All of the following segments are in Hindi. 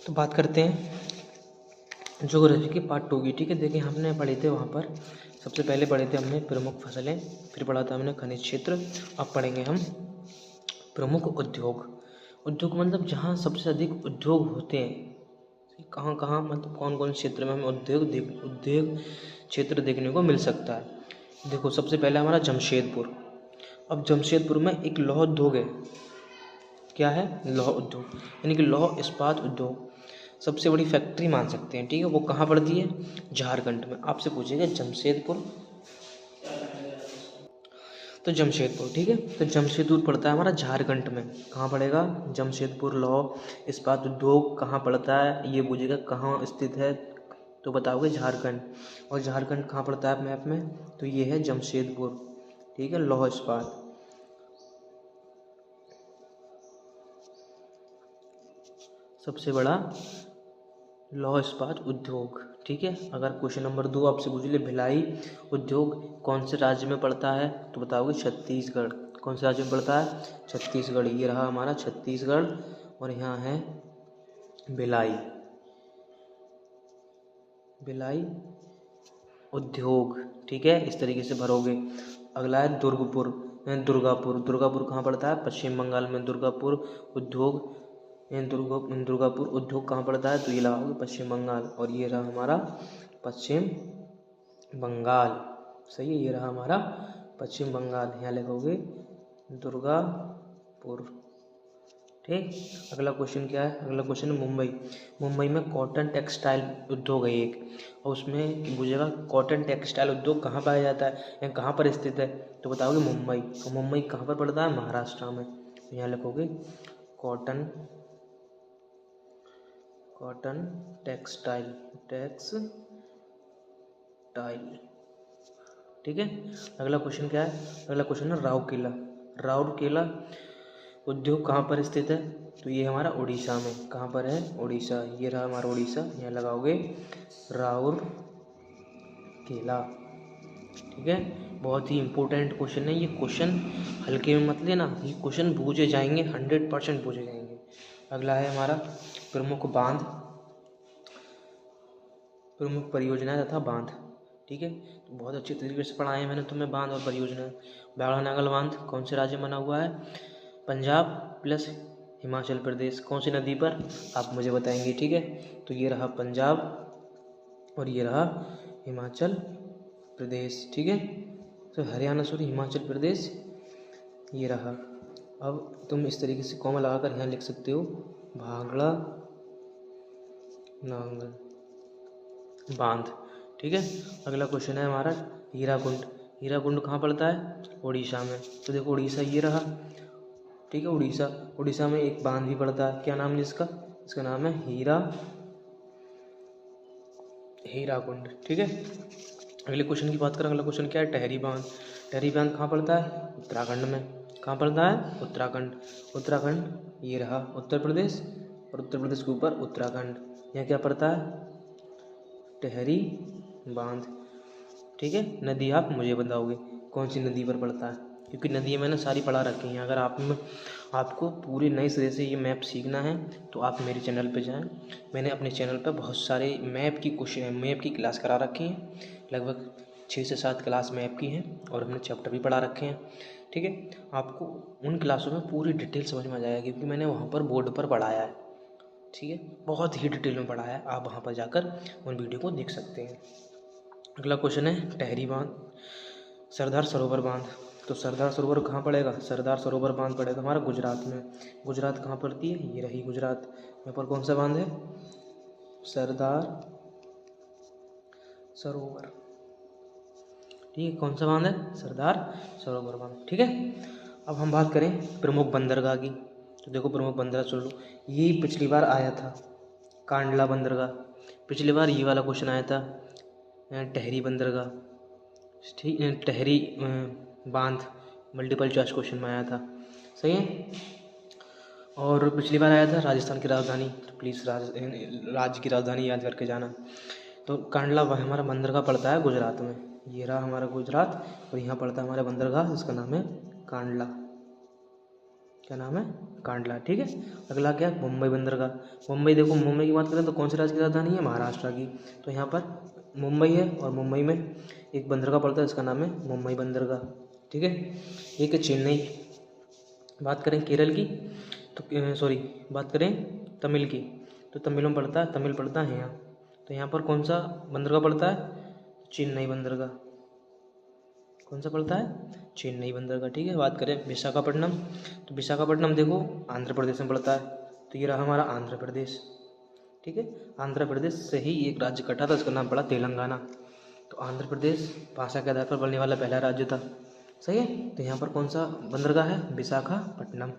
तो बात करते हैं ज्योग्राफी की पार्ट 2 की। ठीक है, देखिए हमने पढ़े थे वहाँ पर सबसे पहले पढ़े थे हमने प्रमुख फसलें, फिर पढ़ा था हमने खनिज क्षेत्र। अब पढ़ेंगे हम प्रमुख उद्योग। उद्योग मतलब जहाँ सबसे अधिक उद्योग होते हैं, कहाँ कहाँ मतलब कौन कौन क्षेत्र में हमें उद्योग क्षेत्र देखने को मिल सकता है। देखो सबसे पहले हमारा जमशेदपुर। अब जमशेदपुर में एक लौह उद्योग है। क्या है? लौह उद्योग, यानी कि लौह इस्पात उद्योग सबसे बड़ी फैक्ट्री मान सकते हैं। ठीक है, वो कहाँ पड़ती है? झारखंड में। आपसे पूछेगा जमशेदपुर, तो जमशेदपुर। ठीक है, तो जमशेदपुर पड़ता है हमारा झारखंड में। कहाँ पड़ेगा? जमशेदपुर लौह इस्पात उद्योग कहाँ पड़ता है, ये पूछेगा कहाँ स्थित है, तो बताओगे झारखंड। और झारखंड कहाँ पड़ता है मैप में? तो ये है जमशेदपुर। ठीक है, लौह इस्पात सबसे बड़ा लौह इस्पात उद्योग। ठीक है, अगर क्वेश्चन नंबर 2 आपसे पूछ ले भिलाई उद्योग कौन से राज्य में पड़ता है, तो बताओगे छत्तीसगढ़। कौन से राज्य में पड़ता है? छत्तीसगढ़। ये रहा हमारा छत्तीसगढ़, और यहाँ है भिलाई उद्योग। ठीक है, इस तरीके से भरोगे। अगला है दुर्गापुर कहाँ पड़ता है? पश्चिम बंगाल में। दुर्गापुर उद्योग कहाँ पड़ता है? तो ये लगाओगे पश्चिम बंगाल, और ये रहा हमारा पश्चिम बंगाल। सही है, ये रहा हमारा पश्चिम बंगाल, यहाँ लिखोगे दुर्गापुर। ठीक, अगला क्वेश्चन क्या है? अगला क्वेश्चन है मुंबई में कॉटन टेक्सटाइल उद्योग है एक, और उसमें पूछेगा कॉटन टेक्सटाइल उद्योग कहाँ पाया जाता है या कहाँ पर स्थित है, तो बताओगे मुंबई। और मुंबई कहाँ पर पड़ता है? महाराष्ट्र में। तो यहाँ लिखोगे कॉटन टेक्सटाइल। ठीक है, अगला क्वेश्चन क्या है? अगला क्वेश्चन है राउरकेला उद्योग कहाँ पर स्थित है, तो ये हमारा उड़ीसा में। कहाँ पर है? उड़ीसा। ये रहा हमारा उड़ीसा, यहाँ लगाओगे राउरकेला। ठीक है, बहुत ही इंपॉर्टेंट क्वेश्चन है ये। क्वेश्चन हल्के में मत लेना, ये क्वेश्चन पूछे जाएंगे, 100% पूछे जाएंगे। अगला है हमारा प्रमुख परियोजनाएं तथा बांध। ठीक है, तो बहुत अच्छे तरीके से पढ़ाए हैं मैंने तुम्हें बांध और परियोजना। बाड़ानागल बांध कौन से राज्य में बना हुआ है? पंजाब प्लस हिमाचल प्रदेश। कौन सी नदी पर? आप मुझे बताएंगे। ठीक है, तो ये रहा पंजाब और ये रहा हिमाचल प्रदेश। ठीक है, तो हरियाणा सॉरी हिमाचल प्रदेश ये रहा। अब तुम इस तरीके से कॉमा लगाकर यहाँ लिख सकते हो भांगड़ा नांगल बांध। ठीक है, अगला क्वेश्चन है हमारा हीराकुंड कहाँ पड़ता है? उड़ीसा में। तो देखो उड़ीसा ये रहा। ठीक है, उड़ीसा में एक बांध भी पड़ता है। क्या नाम है इसका? इसका नाम है हीराकुंड। ठीक है, अगले क्वेश्चन की बात करें। अगला क्वेश्चन क्या है? टहरी बांध कहाँ पड़ता है? उत्तराखंड में। कहाँ पड़ता है? उत्तराखंड ये रहा उत्तर प्रदेश, और उत्तर प्रदेश के ऊपर उत्तराखंड। यहाँ क्या पड़ता है? टहरी बांध। ठीक है, नदी आप मुझे बताओगे कौन सी नदी पर पड़ता है, क्योंकि नदियाँ मैंने सारी पढ़ा रखी हैं। अगर आपको पूरे नए सिरे से ये मैप सीखना है तो आप मेरे चैनल पे जाएं। मैंने अपने चैनल पे बहुत सारे मैप की क्लास करा रखी हैं। लगभग 6 से 7 क्लास मैप की हैं, और हमने चैप्टर भी पढ़ा रखे हैं। ठीक है, आपको उन क्लासों में पूरी डिटेल समझ में आ जाएगा, क्योंकि मैंने वहाँ पर बोर्ड पर पढ़ाया है। ठीक है, बहुत ही डिटेल में पढ़ाया है। आप वहाँ पर जाकर उन वीडियो को देख सकते हैं। अगला क्वेश्चन है टहरी बांध सरदार सरोवर बांध। तो सरदार सरोवर कहाँ पड़ेगा? सरदार सरोवर बांध पड़ेगा हमारा गुजरात में। गुजरात कहाँ पड़ती है? ये रही गुजरात। यहाँ पर कौन सा बांध है? सरदार सरोवर। ठीक है, कौन सा बांध है? सरदार सरोवर बांध। ठीक है, अब हम बात करें प्रमुख बंदरगाह की। तो देखो प्रमुख बंदरगाह सुन लो, ये पिछली बार आया था कांडला बंदरगाह। पिछली बार ये वाला क्वेश्चन आया था टहरी बंदरगाह। ठीक, टहरी बांध मल्टीपल चॉइस क्वेश्चन में आया था। सही है, और पिछली बार आया था राजस्थान की राजधानी। तो प्लीज़ राज्य की राजधानी याद करके जाना। तो कांडला हमारा बंदरगाह पड़ता है गुजरात में। ये रहा हमारा गुजरात, और यहाँ पड़ता है हमारा बंदरगाह जिसका नाम है कांडला। क्या नाम है, कांडला। ठीक है, अगला क्या है, मुंबई बंदरगाह। मुंबई देखो, मुंबई की बात करें तो कौन से राज्य की राजधानी है, महाराष्ट्र की। तो यहाँ पर मुंबई है और मुंबई में एक बंदरगाह पड़ता है, इसका नाम है मुंबई बंदरगाह। ठीक है, एक है चेन्नई। बात करें केरल की तो सॉरी बात करें तमिल की तो तमिल में पड़ता है, तमिल पड़ता है यहाँ। तो यहाँ पर कौन सा बंदरगाह पड़ता है, चेन्नई बंदरगाह। कौन सा पड़ता है, चेन्नई बंदरगाह। ठीक है, बात करें विशाखापट्टनम तो विशाखापट्टनम देखो आंध्र प्रदेश में पड़ता है। तो ये रहा हमारा आंध्र प्रदेश। ठीक है, आंध्र प्रदेश से ही एक राज्य कटा था, उसका नाम पड़ा तेलंगाना। तो आंध्र प्रदेश भाषा के आधार पर बनने वाला पहला राज्य था। सही है, तो यहाँ पर कौन सा बंदरगाह है, विशाखापट्टनम।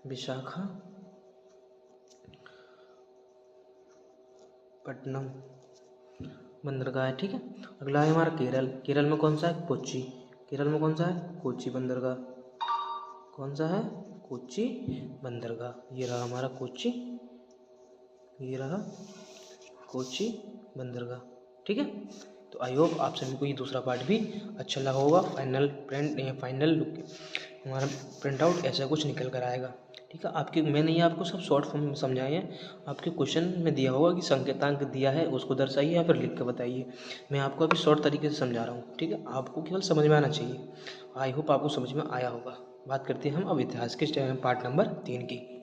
विशाखापट्टनम बंदरगाह है। ठीक है, अगला है हमारा केरल। केरल में कौन सा है, कोच्चि। केरल में कौन सा है, कोच्चि बंदरगाह। कौन सा है, कोच्चि बंदरगाह। ये रहा हमारा कोच्चि, ये रहा कोच्चि बंदरगाह। ठीक है, तो आई होप आप सभी को ये दूसरा पार्ट भी अच्छा लगा होगा। फाइनल हमारा प्रिंट आउट ऐसा कुछ निकल कर आएगा। ठीक है, आपके मैंने ये आपको सब शॉर्ट फॉर्म में समझाए हैं। आपके क्वेश्चन में दिया होगा कि संकेतांक दिया है उसको दर्शाइए या फिर लिख कर बताइए। मैं आपको अभी शॉर्ट तरीके से समझा रहा हूँ। ठीक है, आपको केवल समझ में आना चाहिए। आई होप आपको समझ में आया होगा। बात करते हैं हम अब इतिहास के पार्ट नंबर 3 की।